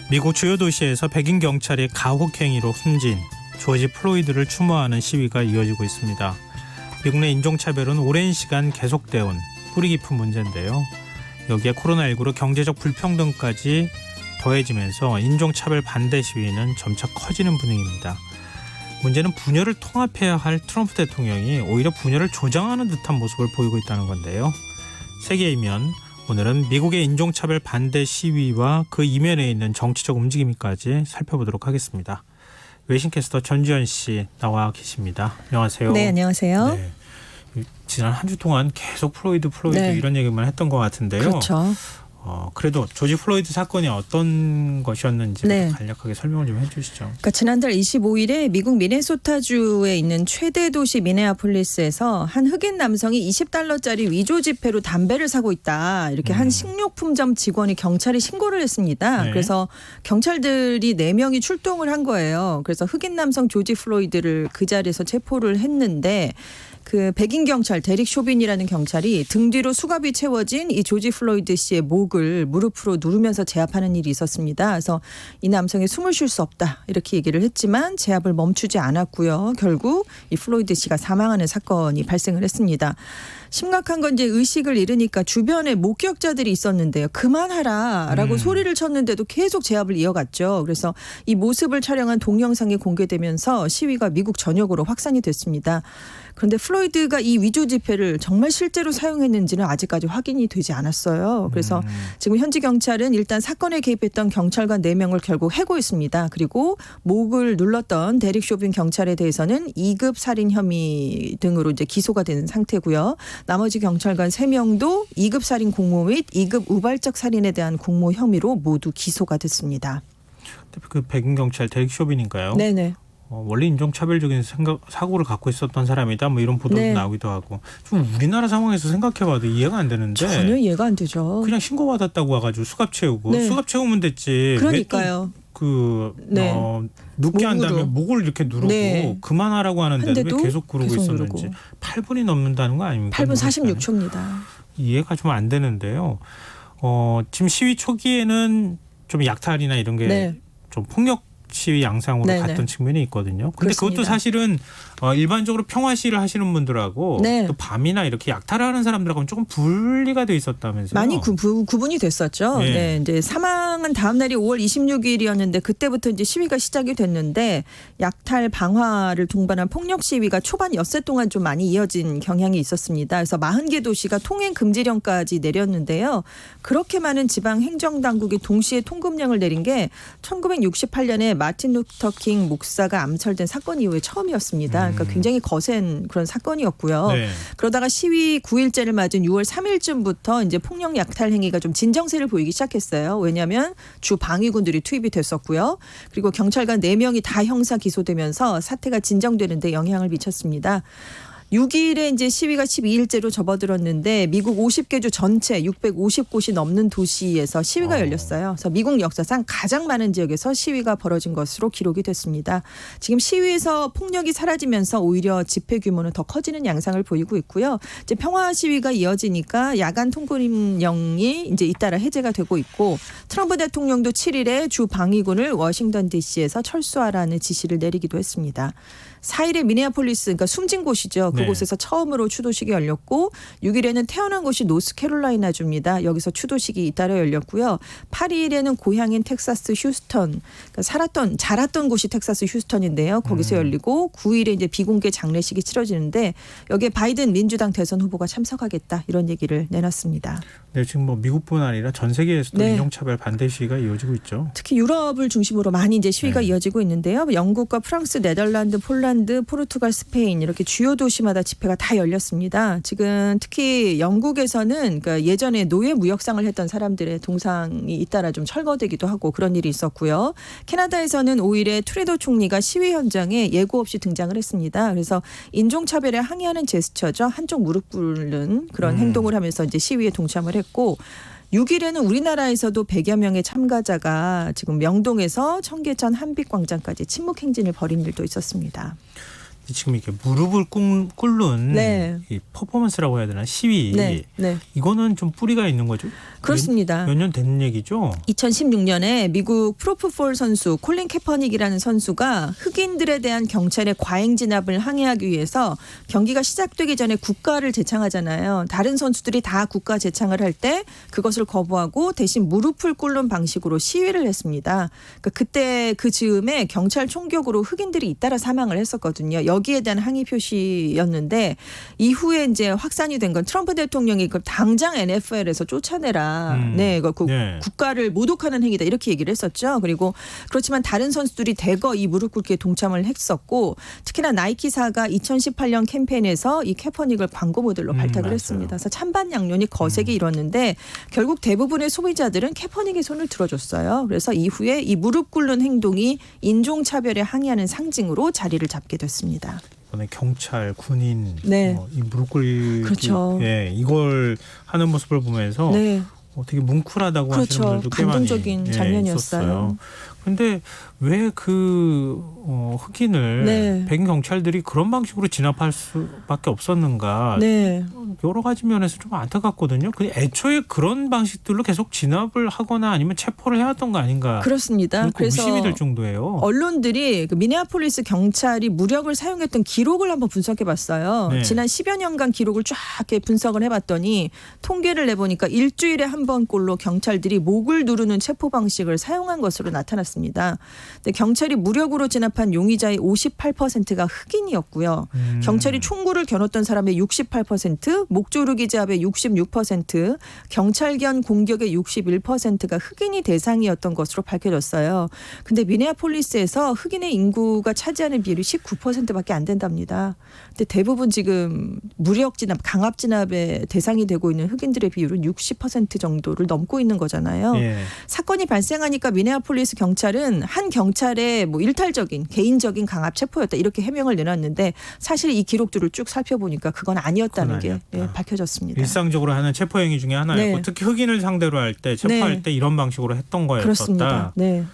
미국 주요 도시에서 백인 경찰이 가혹행위로 숨진 조지 플로이드를 추모하는 시위가 이어지고 있습니다. 미국 내 인종차별은 오랜 시간 계속되어 온 뿌리 깊은 문제인데요. 여기에 코로나19로 경제적 불평등까지 더해지면서 인종차별 반대 시위는 점차 커지는 분위기입니다. 문제는 분열을 통합해야 할 트럼프 대통령이 오히려 분열을 조장하는 듯한 모습을 보이고 있다는 건데요. 세계의 이면, 오늘은 미국의 인종차별 반대 시위와 그 이면에 있는 정치적 움직임까지 살펴보도록 하겠습니다. 외신캐스터 전주현 씨 나와 계십니다. 안녕하세요. 네, 안녕하세요. 네. 지난 한 주 동안 계속 플로이드 네. 이런 얘기만 했던 것 같은데요. 그렇죠. 그래도 조지 플로이드 사건이 어떤 것이었는지 네. 간략하게 설명을 좀 해주시죠. 그러니까 지난달 25일에 미국 미네소타주에 있는 최대 도시 미네아폴리스에서 한 흑인 남성이 $20짜리 위조 지폐로 담배를 사고 있다. 이렇게 한 식료품점 직원이 경찰에 신고를 했습니다. 네. 그래서 경찰들이 4명이 출동을 한 거예요. 그래서 흑인 남성 조지 플로이드를 그 자리에서 체포를 했는데 그 백인 경찰 데릭 쇼빈이라는 경찰이 등 뒤로 수갑이 채워진 이 조지 플로이드 씨의 목을 무릎으로 누르면서 제압하는 일이 있었습니다. 그래서 이 남성이 숨을 쉴 수 없다 이렇게 얘기를 했지만 제압을 멈추지 않았고요. 결국 이 플로이드 씨가 사망하는 사건이 발생을 했습니다. 심각한 건 이제 의식을 잃으니까 주변에 목격자들이 있었는데요. 그만하라라고 소리를 쳤는데도 계속 제압을 이어갔죠. 그래서 이 모습을 촬영한 동영상이 공개되면서 시위가 미국 전역으로 확산이 됐습니다. 그런데 플로이드가 이 위조 지폐를 정말 실제로 사용했는지는 아직까지 확인이 되지 않았어요. 그래서 지금 현지 경찰은 일단 사건에 개입했던 경찰관 4명을 결국 해고했습니다. 그리고 목을 눌렀던 데릭 쇼빈 경찰에 대해서는 2급 살인 혐의 등으로 이제 기소가 된 상태고요. 나머지 경찰관 3명도 2급 살인 공모 및 2급 우발적 살인에 대한 공모 혐의로 모두 기소가 됐습니다. 그 백인 경찰 데릭 쇼빈인가요? 네네. 원래 인종차별적인 사고를 갖고 있었던 사람이다 뭐 이런 보도도 네. 나오기도 하고 좀 우리나라 상황에서 생각해봐도 이해가 안 되는데 전혀 이해가 안 되죠. 그냥 신고받았다고 와가지고 수갑 채우고 네. 수갑 채우면 됐지. 그러니까요. 네. 눕게 한 다음에 목으로. 목을 이렇게 누르고 네. 그만하라고 하는데 왜 한데도 계속 그러고 계속 있었는지. 누르고. 8분이 넘는다는 거 아닙니까? 8분 46초입니다. 이해가 좀 안 되는데요. 지금 시위 초기에는 좀 약탈이나 이런 게 네. 좀 폭력 시위 양상으로 네네. 갔던 측면이 있거든요. 근데 그것도 그렇습니다. 사실은 일반적으로 평화 시위를 하시는 분들하고 네. 또 밤이나 이렇게 약탈하는 사람들하고는 조금 분리가 돼 있었다면서요. 많이 구분이 됐었죠. 네. 네. 이제 사망한 다음 날이 5월 26일이었는데 그때부터 이제 시위가 시작이 됐는데 약탈 방화를 동반한 폭력 시위가 초반 엿새 동안 좀 많이 이어진 경향이 있었습니다. 그래서 40개 도시가 통행 금지령까지 내렸는데요. 그렇게 많은 지방 행정 당국이 동시에 통금령을 내린 게 1968년에 마틴 루터 킹 목사가 암살된 사건 이후에 처음이었습니다. 그러니까 굉장히 거센 그런 사건이었고요. 네. 그러다가 시위 9일째를 맞은 6월 3일쯤부터 이제 폭력 약탈 행위가 좀 진정세를 보이기 시작했어요. 왜냐하면 주 방위군들이 투입이 됐었고요. 그리고 경찰관 4명이 다 형사 기소되면서 사태가 진정되는 데 영향을 미쳤습니다. 6일에 이제 시위가 12일째로 접어들었는데 미국 50개 주 전체 650곳이 넘는 도시에서 시위가 열렸어요. 그래서 미국 역사상 가장 많은 지역에서 시위가 벌어진 것으로 기록이 됐습니다. 지금 시위에서 폭력이 사라지면서 오히려 집회 규모는 더 커지는 양상을 보이고 있고요. 이제 평화 시위가 이어지니까 야간 통금령이 이제 잇따라 해제가 되고 있고 트럼프 대통령도 7일에 주 방위군을 워싱턴 DC에서 철수하라는 지시를 내리기도 했습니다. 4일에 미네아폴리스, 그러니까 숨진 곳이죠. 그곳에서 처음으로 추도식이 열렸고 6일에는 태어난 곳이 노스캐롤라이나주입니다. 여기서 추도식이 잇따라 열렸고요. 8일에는 고향인 텍사스 휴스턴, 그러니까 자랐던 곳이 텍사스 휴스턴인데요. 거기서 열리고 9일에 이제 비공개 장례식이 치러지는데 여기에 바이든 민주당 대선 후보가 참석하겠다 이런 얘기를 내놨습니다. 네, 지금 뭐 미국뿐 아니라 전 세계에서도 네. 인종차별 반대 시위가 이어지고 있죠. 특히 유럽을 중심으로 많이 이제 시위가 네. 이어지고 있는데요. 영국과 프랑스, 네덜란드, 폴란드, 포르투갈, 스페인 이렇게 주요 도시마다 집회가 다 열렸습니다. 지금 특히 영국에서는 그러니까 예전에 노예 무역상을 했던 사람들의 동상이 잇따라 좀 철거되기도 하고 그런 일이 있었고요. 캐나다에서는 5일에 트루도 총리가 시위 현장에 예고 없이 등장을 했습니다. 그래서 인종차별에 항의하는 제스처죠. 한쪽 무릎 꿇는 그런 행동을 하면서 이제 시위에 동참을 했고 6일에는 우리나라에서도 100여 명의 참가자가 지금 명동에서 청계천 한빛광장까지 침묵 행진을 벌인 일도 있었습니다. 지금 이렇게 무릎을 꿇는 네. 이 퍼포먼스라고 해야 되나 시위 네. 네. 이거는 좀 뿌리가 있는 거죠? 그렇습니다. 몇 년 된 얘기죠? 2016년에 미국 프로프볼 선수 콜린 캐퍼닉이라는 선수가 흑인들에 대한 경찰의 과잉 진압을 항의하기 위해서 경기가 시작되기 전에 국가를 제창하잖아요. 다른 선수들이 다 국가 제창을 할 때 그것을 거부하고 대신 무릎을 꿇는 방식으로 시위를 했습니다. 그러니까 그때 그 즈음에 경찰 총격으로 흑인들이 잇따라 사망을 했었거든요. 여기에 대한 항의 표시였는데 이후에 이제 확산이 된 건 트럼프 대통령이 그 당장 NFL에서 쫓아내라. 네, 그 네. 국가를 모독하는 행위다 이렇게 얘기를 했었죠. 그리고 그렇지만 다른 선수들이 대거 이 무릎 꿇기에 동참을 했었고 특히나 나이키사가 2018년 캠페인에서 이 캐퍼닉을 광고 모델로 발탁을 맞아요. 했습니다. 그래서 찬반 양론이 거세게 일었는데 결국 대부분의 소비자들은 캐퍼닉의 손을 들어줬어요. 그래서 이후에 이 무릎 꿇는 행동이 인종차별에 항의하는 상징으로 자리를 잡게 됐습니다. 이번에 경찰, 군인, 네. 이 무릎 꿇기, 그렇죠. 예, 이걸 하는 모습을 보면서 네. 되게 뭉클하다고 그렇죠. 하시는 분들도 꽤 많이 감동적인 장면이었어요. 있었어요. 근데 왜 그 흑인을 네. 백인 경찰들이 그런 방식으로 진압할 수밖에 없었는가? 네. 여러 가지 면에서 좀 안타깝거든요. 그 애초에 그런 방식들로 계속 진압을 하거나 아니면 체포를 해왔던 거 아닌가? 그렇습니다. 그래서 의심이 될 정도예요. 언론들이 그 미네아폴리스 경찰이 무력을 사용했던 기록을 한번 분석해봤어요. 네. 지난 10여 년간 기록을 쫙 이렇게 분석을 해봤더니 통계를 내보니까 일주일에 한 번꼴로 경찰들이 목을 누르는 체포 방식을 사용한 것으로 나타났습니다. 근데 경찰이 무력으로 진압한 용의자의 58%가 흑인이었고요. 경찰이 총구를 겨눴던 사람의 68%, 목조르기 제압의 66%, 경찰견 공격의 61%가 흑인이 대상이었던 것으로 밝혀졌어요. 근데 미네아폴리스에서 흑인의 인구가 차지하는 비율이 19%밖에 안 된답니다. 근데 대부분 지금 무력 진압, 강압 진압의 대상이 되고 있는 흑인들의 비율은 60% 정도를 넘고 있는 거잖아요. 예. 사건이 발생하니까 미네아폴리스 경찰은 한 경찰의 뭐 일탈적인 개인적인 강압 체포였다 이렇게 해명을 내놨는데 사실 이 기록들을 쭉 살펴보니까 그건 아니었다는 게 아니었다. 밝혀졌습니다. 일상적으로 하는 체포 행위 중에 하나였고 네. 특히 흑인을 상대로 할 때 체포할 네. 때 이런 방식으로 했던 거였었다. 그렇습니다. 네.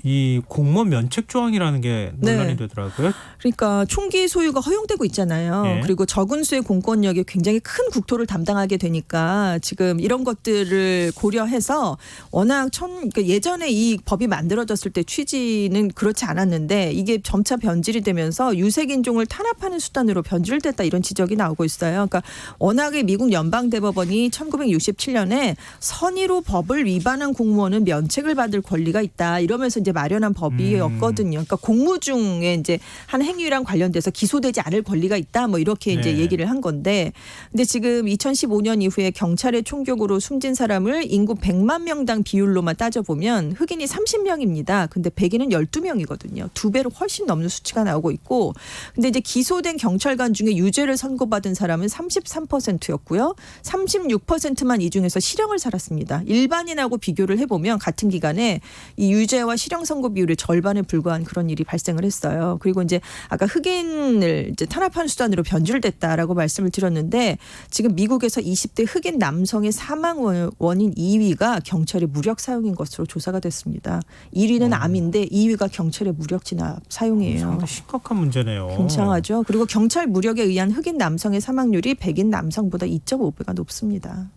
이 공무원 면책 조항이라는 게 논란이 네. 되더라고요. 그러니까 총기 소유가 허용되고 있잖아요. 예. 그리고 적은 수의 공권력이 굉장히 큰 국토를 담당하게 되니까 지금 이런 것들을 고려해서 워낙 그러니까 예전에 이 법이 만들어졌을 때 취지는 그렇지 않았는데 이게 점차 변질이 되면서 유색인종을 탄압하는 수단으로 변질됐다 이런 지적이 나오고 있어요. 그러니까 워낙에 미국 연방대법원이 1967년에 선의로 법을 위반한 공무원은 면책을 받을 권리가 있다 이러면서 이제 마련한 법이었거든요. 그러니까 공무 중에 이제 한 행위랑 관련돼서 기소되지 않을 권리가 있다. 뭐 이렇게 이제 네. 얘기를 한 건데, 근데 지금 2015년 이후에 경찰의 총격으로 숨진 사람을 인구 100만 명당 비율로만 따져보면 흑인이 30명입니다. 근데 백인은 12명이거든요. 2배로 훨씬 넘는 수치가 나오고 있고, 근데 이제 기소된 경찰관 중에 유죄를 선고받은 사람은 33%였고요. 36%만 이 중에서 실형을 살았습니다. 일반인하고 비교를 해보면 같은 기간에 이 유죄와 실형 선고 비율의 절반에 불과한 그런 일이 발생을 했어요. 그리고 이제 아까 흑인을 이제 탄압하는 수단으로 변질됐다라고 말씀을 드렸는데 지금 미국에서 20대 흑인 남성의 사망 원인 2위가 경찰의 무력 사용인 것으로 조사가 됐습니다. 1위는 암인데 2위가 경찰의 무력 진압 사용이에요. 상당히 심각한 문제네요. 굉장하죠. 그리고 경찰 무력에 의한 흑인 남성의 사망률이 백인 남성보다 2.5배가 높습니다.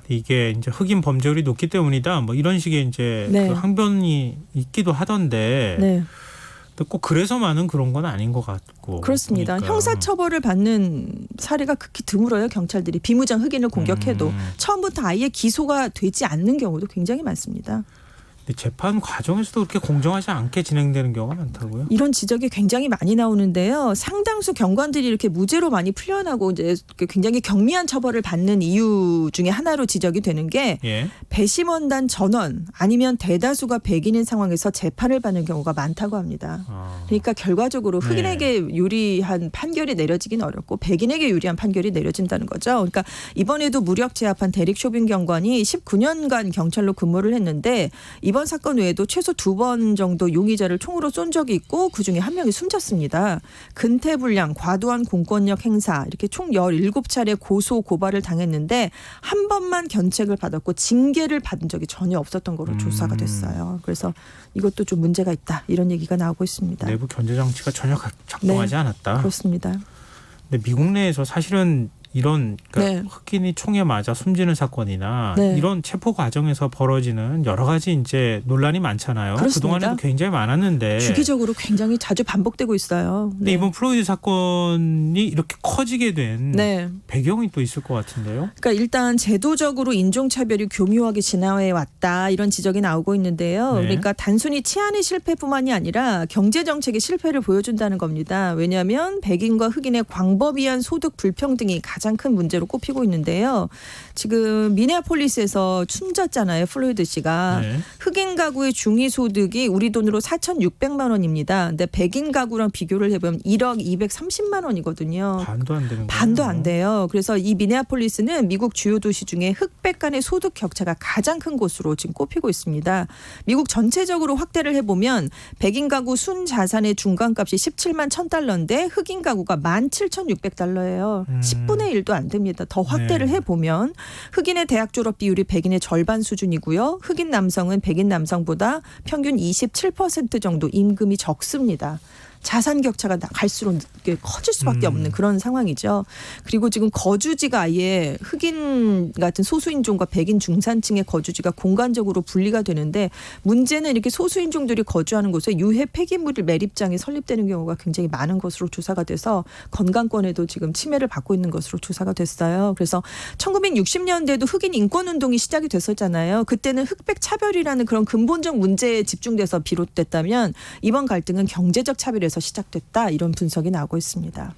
이게 이제 흑인 범죄율이 높기 때문이다. 뭐 이런 식의 이제 네. 그 항변이 있기도 하던데. 네. 꼭 그래서만은 그런 건 아닌 것 같고. 그렇습니다. 그러니까. 형사처벌을 받는 사례가 극히 드물어요. 경찰들이 비무장 흑인을 공격해도 처음부터 아예 기소가 되지 않는 경우도 굉장히 많습니다. 근데 재판 과정에서도 그렇게 공정하지 않게 진행되는 경우가 많다고요? 이런 지적이 굉장히 많이 나오는데요. 상당수 경관들이 이렇게 무죄로 많이 풀려나고 이제 굉장히 경미한 처벌을 받는 이유 중에 하나로 지적이 되는 게 예. 배심원단 전원 아니면 대다수가 백인인 상황에서 재판을 받는 경우가 많다고 합니다. 그러니까 결과적으로 흑인에게 유리한 판결이 내려지긴 어렵고 백인에게 유리한 판결이 내려진다는 거죠. 그러니까 이번에도 무력 제압한 데릭 쇼빈 경관이 19년간 경찰로 근무를 했는데 이번 사건 외에도 최소 2번 정도 용의자를 총으로 쏜 적이 있고 그중에 한 명이 숨졌습니다. 근태불량, 과도한 공권력 행사 이렇게 총 17차례 고소 고발을 당했는데 한 번만 견책을 받았고 징계를 받은 적이 전혀 없었던 거로 조사가 됐어요. 그래서 이것도 좀 문제가 있다 이런 얘기가 나오고 있습니다. 내부 견제 장치가 전혀 작동하지 않았다. 그렇습니다. 근데 미국 내에서 사실은 이런 그러니까 흑인이 총에 맞아 숨지는 사건이나 이런 체포 과정에서 벌어지는 여러 가지 이제 논란이 많잖아요. 그렇습니다. 그동안에도 굉장히 많았는데 주기적으로 굉장히 자주 반복되고 있어요. 근데 이번 플로이드 사건이 이렇게 커지게 된 배경이 또 있을 것 같은데요. 그러니까 일단 제도적으로 인종차별이 교묘하게 진화해 왔다 이런 지적이 나오고 있는데요. 그러니까 단순히 치안의 실패뿐만이 아니라 경제정책의 실패를 보여준다는 겁니다. 왜냐하면 백인과 흑인의 광범위한 소득 불평등이 가장 큰 문제로 꼽히고 있는데요. 지금 미네아폴리스에서 숨졌잖아요. 플로이드 씨가. 흑인 가구의 중위소득이 우리 돈으로 4,600만 원입니다. 근데 백인 가구랑 비교를 해보면 1억 230만 원이거든요. 반도 안 되는 거예요. 반도 안 돼요. 그래서 이 미네아폴리스는 미국 주요 도시 중에 흑백 간의 소득 격차가 가장 큰 곳으로 지금 꼽히고 있습니다. 미국 전체적으로 확대를 해보면 백인 가구 순 자산의 중간값이 17만 1,000달러인데 흑인 가구가 17,600달러예요. 10분의 1도 안 됩니다. 더 확대를 해보면 흑인의 대학 졸업 비율이 백인의 절반 수준이고요. 흑인 남성은 백인 남성보다 평균 27% 정도 임금이 적습니다. 자산 격차가 갈수록 커질 수밖에 없는 그런 상황이죠. 그리고 지금 거주지가 아예 흑인 같은 소수인종과 백인 중산층의 거주지가 공간적으로 분리가 되는데 문제는 이렇게 소수인종들이 거주하는 곳에 유해 폐기물 매립장이 설립되는 경우가 굉장히 많은 것으로 조사가 돼서 건강권에도 지금 침해를 받고 있는 것으로 조사가 됐어요. 그래서 1960년대에도 흑인 인권운동이 시작이 됐었잖아요. 그때는 흑백 차별이라는 그런 근본적 문제에 집중돼서 비롯됐다면 이번 갈등은 경제적 차별에서 시작됐다 이런 분석이 나오고 있습니다.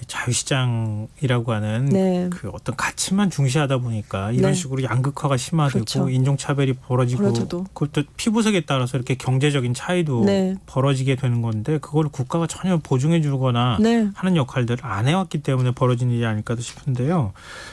자유시장이라고 하는 그 어떤 가치만 중시하다 보니까 이런 식으로 양극화가 심화되고 인종차별이 벌어지고 그것도 피부색에 따라서 이렇게 경제적인 차이도 벌어지게 되는 건데 그걸 국가가 전혀 보증해 주거나 하는 역할들을 안 해왔기 때문에 벌어진 일이 아닐까 싶은데요.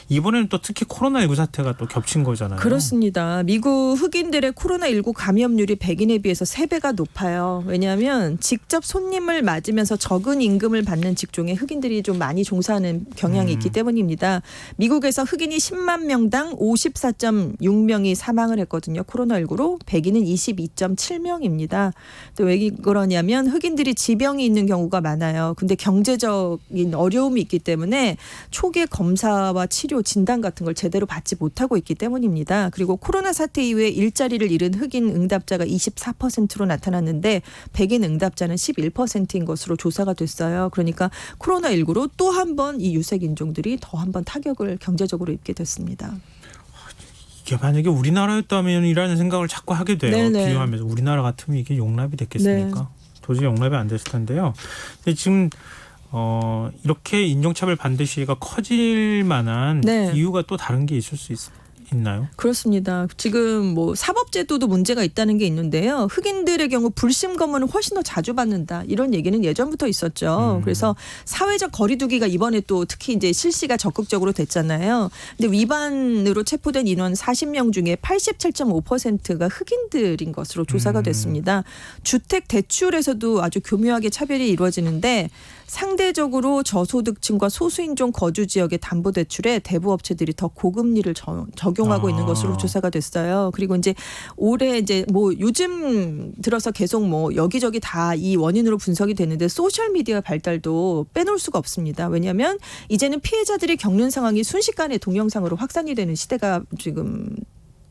이번에는 또 특히 코로나19 사태가 또 겹친 거잖아요. 그렇습니다. 미국 흑인들의 코로나19 감염률이 백인에 비해서 3배가 높아요. 왜냐하면 직접 손님을 맞으면서 적은 임금을 받는 직종에 흑인들이 좀 많이 종사하는 경향이 있기 때문입니다. 미국에서 흑인이 10만 명당 54.6명이 사망을 했거든요. 코로나19로 백인은 22.7명입니다. 왜 그러냐면 흑인들이 지병이 있는 경우가 많아요. 근데 경제적인 어려움이 있기 때문에 초기 검사와 치료, 진단 같은 걸 제대로 받지 못하고 있기 때문입니다. 그리고 코로나 사태 이후에 일자리를 잃은 흑인 응답자가 24%로 나타났는데 백인 응답자는 11%인 것으로 조사가 됐어요. 그러니까 코로나19로 또 한 번 이 유색 인종들이 더 한 번 타격을 경제적으로 입게 됐습니다. 이게 만약에 우리나라였다면이라는 생각을 자꾸 하게 돼요. 비교하면서 우리나라 같으면 이게 용납이 됐겠습니까? 도저히 용납이 안 됐을 텐데요. 근데 지금 이렇게 인종차별 반대 시위가 커질 만한 이유가 또 다른 게 있을 수 있나요? 그렇습니다. 지금 뭐 사법제도도 문제가 있다는 게 있는데요. 흑인들의 경우 불심 검문을 훨씬 더 자주 받는다. 이런 얘기는 예전부터 있었죠. 그래서 사회적 거리두기가 이번에 또 특히 이제 실시가 적극적으로 됐잖아요. 근데 위반으로 체포된 인원 40명 중에 87.5%가 흑인들인 것으로 조사가 됐습니다. 주택 대출에서도 아주 교묘하게 차별이 이루어지는데 상대적으로 저소득층과 소수인종 거주 지역의 담보대출에 대부업체들이 더 고금리를 적용하고 있는 것으로 조사가 됐어요. 그리고 이제 올해 이제 뭐 요즘 들어서 계속 뭐 여기저기 다 이 원인으로 분석이 되는데 소셜 미디어 발달도 빼놓을 수가 없습니다. 왜냐하면 이제는 피해자들이 겪는 상황이 순식간에 동영상으로 확산이 되는 시대가 지금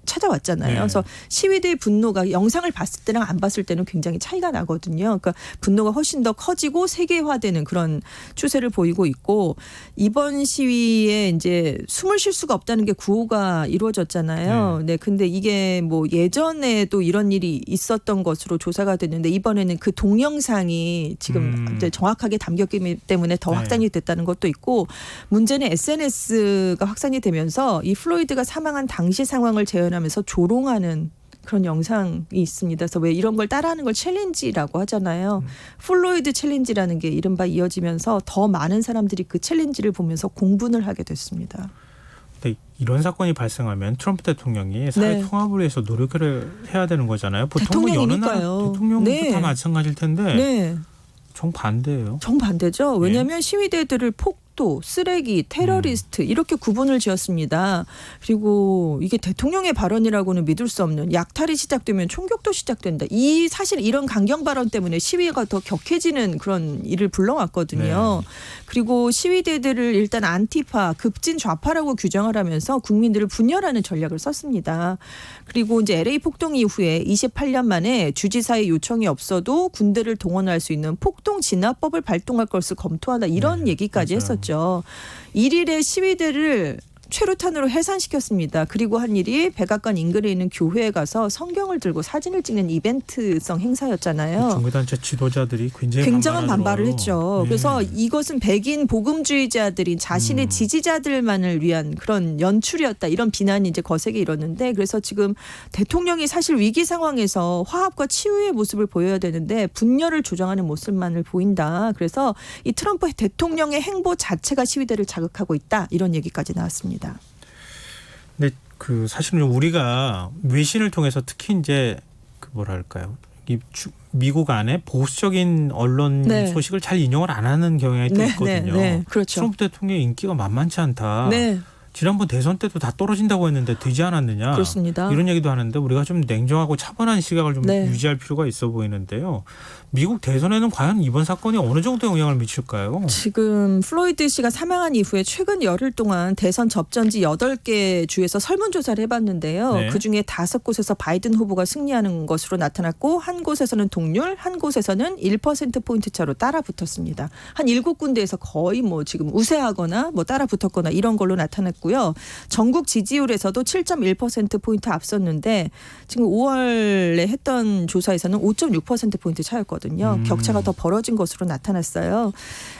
찾아왔잖아요. 그래서 시위대의 분노가 영상을 봤을 때랑 안 봤을 때는 굉장히 차이가 나거든요. 그러니까 분노가 훨씬 더 커지고 세계화되는 그런 추세를 보이고 있고 이번 시위에 이제 숨을 쉴 수가 없다는 게 구호가 이루어졌잖아요. 근데 이게 뭐 예전에도 이런 일이 있었던 것으로 조사가 됐는데 이번에는 그 동영상이 지금 이제 정확하게 담겼기 때문에 더 확산이 됐다는 것도 있고 문제는 SNS가 확산이 되면서 이 플로이드가 사망한 당시 상황을 재현하면서 조롱하는 그런 영상이 있습니다. 그래서 왜 이런 걸 따라하는 걸 챌린지라고 하잖아요. 플로이드 챌린지라는 게 이른바 이어지면서 더 많은 사람들이 그 챌린지를 보면서 공분을 하게 됐습니다. 네, 이런 사건이 발생하면 트럼프 대통령이 사회 네. 통합을 위해서 노력을 해야 되는 거잖아요. 보통 여느 나라 대통령이니까요. 대통령도 네. 다 마찬가지일 텐데 네. 정반대예요. 정반대죠. 왜냐하면 시위대들을 폭도, 쓰레기, 테러리스트 이렇게 구분을 지었습니다. 그리고 이게 대통령의 발언이라고는 믿을 수 없는 약탈이 시작되면 총격도 시작된다. 사실 이런 강경 발언 때문에 시위가 더 격해지는 그런 일을 불러왔거든요. 네. 그리고 시위대들을 일단 안티파, 급진 좌파라고 규정을 하면서 국민들을 분열하는 전략을 썼습니다. 그리고 이제 LA 폭동 이후에 28년 만에 주지사의 요청이 없어도 군대를 동원할 수 있는 폭동 진압법을 발동할 것을 검토하다 이런 얘기까지 맞아요. 했었죠. 1일에 시위대를 최루탄으로 해산시켰습니다. 그리고 한 일이 백악관 인근에 있는 교회에 가서 성경을 들고 사진을 찍는 이벤트성 행사였잖아요. 종교단체 지도자들이 굉장한 반발을 했죠. 네. 그래서 이것은 백인 복음주의자들이 자신의 지지자들만을 위한 그런 연출이었다. 이런 비난이 이제 거세게 일었는데 그래서 지금 대통령이 사실 위기 상황에서 화합과 치유의 모습을 보여야 되는데 분열을 조장하는 모습만을 보인다. 그래서 이 트럼프 대통령의 행보 자체가 시위대를 자극하고 있다. 이런 얘기까지 나왔습니다. 근데 그 사실은 우리가 외신을 통해서 특히 이제 그 뭐랄까요? 미국 안에 보수적인 언론 네. 소식을 잘 인용을 안 하는 경향이 또 있거든요. 네, 그렇죠. 트럼프 대통령의 인기가 만만치 않다. 네, 지난번 대선 때도 다 떨어진다고 했는데 되지 않았느냐. 그렇습니다. 이런 얘기도 하는데 우리가 좀 냉정하고 차분한 시각을 좀 네. 유지할 필요가 있어 보이는데요. 미국 대선에는 과연 이번 사건이 어느 정도 영향을 미칠까요? 지금 플로이드 씨가 사망한 이후에 최근 열흘 동안 대선 접전지 8개 주에서 설문조사를 해봤는데요. 네. 그중에 5곳에서 바이든 후보가 승리하는 것으로 나타났고 한 곳에서는 동률, 한 곳에서는 1%포인트 차로 따라 붙었습니다. 한 7군데에서 거의 뭐 지금 우세하거나 뭐 따라 붙었거나 이런 걸로 나타났고요. 전국 지지율에서도 7.1%포인트 앞섰는데 지금 5월에 했던 조사에서는 5.6%포인트 차였거든요. 격차가 더 벌어진 것으로 나타났어요.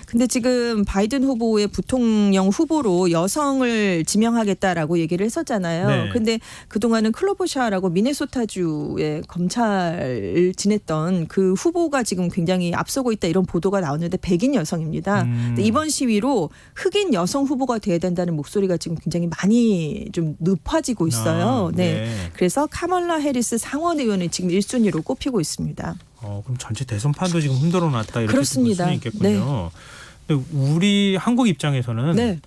근데 지금 바이든 후보의 부통령 후보로 여성을 지명하겠다라고 얘기를 했었잖아요. 네. 근데 그동안은 클로버샤라고 미네소타주의 검찰을 지냈던 그 후보가 지금 굉장히 앞서고 있다 이런 보도가 나오는데 백인 여성입니다. 근데 이번 시위로 흑인 여성 후보가 돼야 된다는 목소리가 지금 굉장히 많이 좀 높아지고 있어요. 네. 그래서 카멀라 해리스 상원 의원이 지금 1순위로 꼽히고 있습니다. 그럼 전체 대선판도 지금 흔들어 놨다 이렇게 볼 그렇습니다. 수는 있겠군요. 근데 우리 한국 입장에서는 네.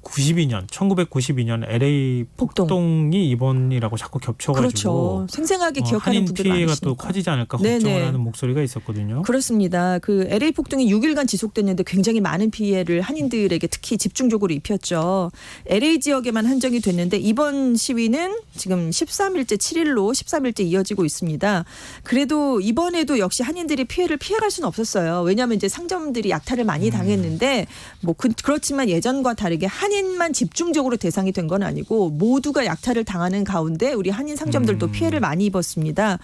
1992년 LA 폭동이 이번이라고 자꾸 겹쳐가지고 그렇죠. 생생하게 기억하는 한인 분들이 피해가 많으시니까. 또 커지지 않을까 네네. 걱정을 하는 목소리가 있었거든요. 그렇습니다. 그 LA 폭동이 6일간 지속됐는데 굉장히 많은 피해를 한인들에게 특히 집중적으로 입혔죠. LA 지역에만 한정이 됐는데 이번 시위는 지금 13일째 7일로 13일째 이어지고 있습니다. 그래도 이번에도 역시 한인들이 피해를 피해갈 수는 없었어요. 왜냐하면 이제 상점들이 약탈을 많이 당했는데 뭐 그렇지만 예전과 다르게 한인만 집중적으로 대상이 된 건 아니고 모두가 약탈을 당하는 가운데 우리 한인 상점들도 피해를 많이 입었습니다.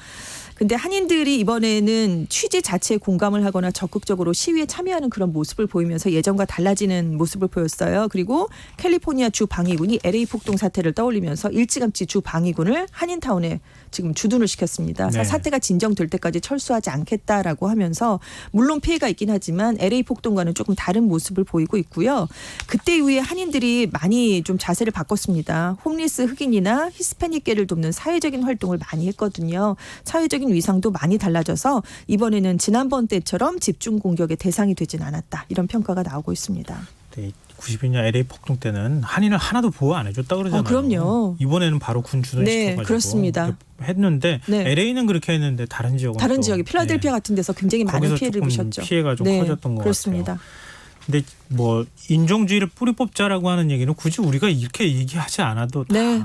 근데 한인들이 이번에는 취지 자체에 공감을 하거나 적극적으로 시위에 참여하는 그런 모습을 보이면서 예전과 달라지는 모습을 보였어요. 그리고 캘리포니아 주 방위군이 LA 폭동 사태를 떠올리면서 일찌감치 주 방위군을 한인타운에 지금 주둔을 시켰습니다. 네. 사태가 진정될 때까지 철수하지 않겠다라고 하면서 물론 피해가 있긴 하지만 LA 폭동과는 조금 다른 모습을 보이고 있고요. 그때 이후에 한인들이 많이 좀 자세를 바꿨습니다. 홈리스 흑인이나 히스패닉계를 돕는 사회적인 활동을 많이 했거든요. 사회적인 위상도 많이 달라져서 이번에는 지난번 때처럼 집중 공격의 대상이 되진 않았다. 이런 평가가 나오고 있습니다. 네, 92년 LA 폭동 때는 한인을 하나도 보호 안 해줬다 그러잖아요. 그럼요. 이번에는 바로 군 주둔시켜가지고 네, 그렇습니다. 했는데 네. LA는 그렇게 했는데 다른 지역은 다른 또, 지역이 필라델피아 같은 데서 굉장히 많은 거기서 피해를 조금 보셨죠. 피해가 좀 네, 커졌던 것 그렇습니다. 같아요. 근데 뭐 인종주의를 뿌리 뽑자라고 하는 얘기는 굳이 우리가 이렇게 얘기하지 않아도 다 네.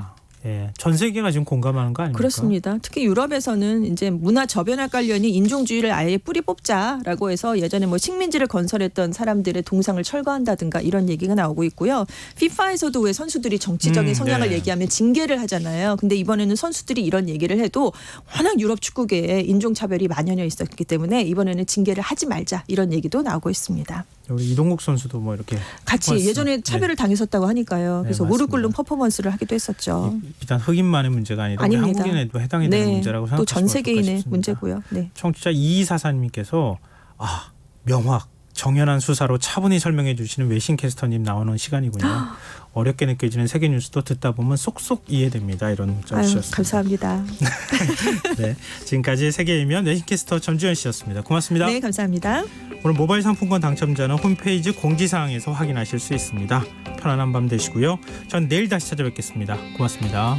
전 세계가 지금 공감하는 거 아닙니까? 그렇습니다. 특히 유럽에서는 이제 문화 저변화 관련이 인종주의를 아예 뿌리 뽑자라고 해서 예전에 뭐 식민지를 건설했던 사람들의 동상을 철거한다든가 이런 얘기가 나오고 있고요. FIFA에서도 왜 선수들이 정치적인 성향을 네. 얘기하면 징계를 하잖아요. 근데 이번에는 선수들이 이런 얘기를 해도 워낙 유럽 축구계에 인종차별이 만연해 있었기 때문에 이번에는 징계를 하지 말자 이런 얘기도 나오고 있습니다. 우리 이동국 선수도 뭐 이렇게 같이 퍼포먼스. 예전에 차별을 당했었다고 하니까요. 그래서 네, 무릎 맞습니다. 꿇는 퍼포먼스를 하기도 했었죠. 일단 흑인만의 문제가 아니라 우리 아닙니다. 한국인에도 해당이 되는 문제라고 생각하시면 또 전 세계인의 어떨까 싶습니다. 문제고요. 네. 청취자 2244님께서 명확 정연한 수사로 차분히 설명해 주시는 외신 캐스터님 나오는 시간이군요. 어렵게 느껴지는 세계 뉴스도 듣다 보면 쏙쏙 이해됩니다. 이런 문자 아유, 주셨습니다. 감사합니다. 네, 지금까지 세계이면 외신 캐스터 전주현 씨였습니다. 고맙습니다. 네, 감사합니다. 오늘 모바일 상품권 당첨자는 홈페이지 공지사항에서 확인하실 수 있습니다. 편안한 밤 되시고요. 전 내일 다시 찾아뵙겠습니다. 고맙습니다.